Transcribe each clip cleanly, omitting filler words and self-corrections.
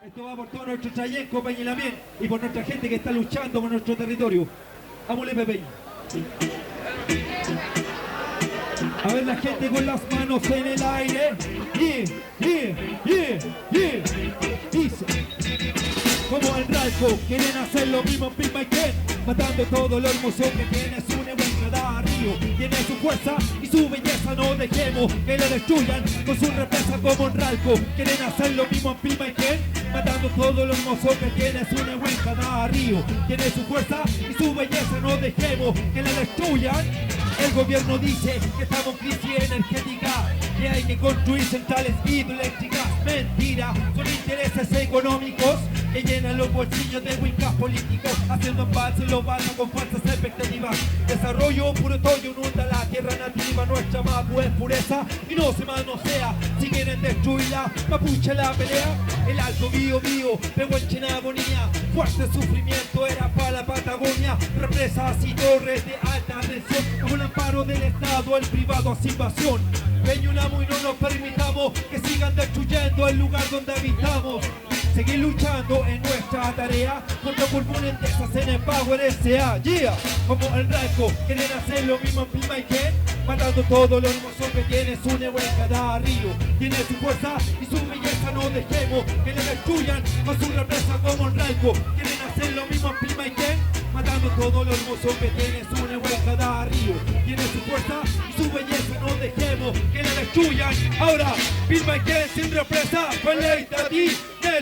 Esto va por todo nuestro Chayenco, Peñilamien, y por nuestra gente que está luchando por nuestro territorio. Vámonos, Pepe. A ver la gente con las manos en el aire. Dice. Como el Ralco, quieren hacer lo mismo en Pilmaiquén, matando todo lo hermoso que tiene su nebulo en cada río. Tiene su fuerza y su belleza, no dejemos que lo destruyan con su represa como en Ralco. Quieren hacer lo mismo en Pilmaiquén, matando todo lo hermoso que tiene su nebulo en cada río. Tiene su fuerza y su belleza, no dejemos que la destruyan. El gobierno dice que estamos en crisis energética, que hay que construir centrales hidroeléctricas. Mentira, son intereses económicos que llenan los bolsillos de wincas políticos, haciendo embalse los balas con falsas expectativas. Desarrollo puro toyo inunda la tierra nativa, nuestra mapu es pureza y no se manosea. Si quieren destruirla, mapuche la pelea. El alto Biobío pegó en chena agonía, fuerte sufrimiento era para la Patagonia. Represas y torres de alta tensión, bajo el amparo del Estado, el privado hace invasión. Peñulamo y no nos permitamos que sigan destruyendo el lugar donde habitamos. Seguir luchando en nuestra tarea contra pulmones de esas en el Power S.A. Yeah. Como el Ralco, quieren hacer lo mismo en Pilmaiquén, matando todo lo hermoso que tiene su nebulo en cada río. Tiene su fuerza y su belleza, no dejemos que le destruyan con su represa como el Ralco. Quieren hacer lo mismo en Pilmaiquén, matando todo lo hermoso que tiene su nebulo en cada río. Tiene su fuerza y su belleza, no dejemos que le destruyan. Ahora, Pilmaiquén sin represa, peleita a ti.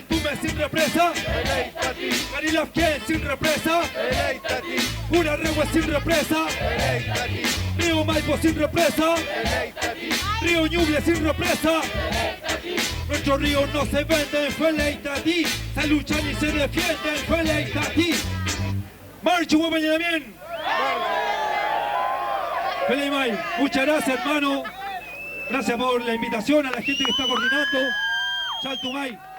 Tume sin represa, Eleita a ti, Carilafquén sin represa, eleita a ti, Pura Regua sin represa, eleita a ti, Río Maipo sin represa, eleita a ti, Río Ñuble sin represa. eleita a ti, Nuestros ríos no se venden, feleita a ti. Se luchan y se defienden, feleita a ti. Marcho, buen bien. Feliz May, muchas gracias, hermano. Gracias por la invitación a la gente que está coordinando. Salto May.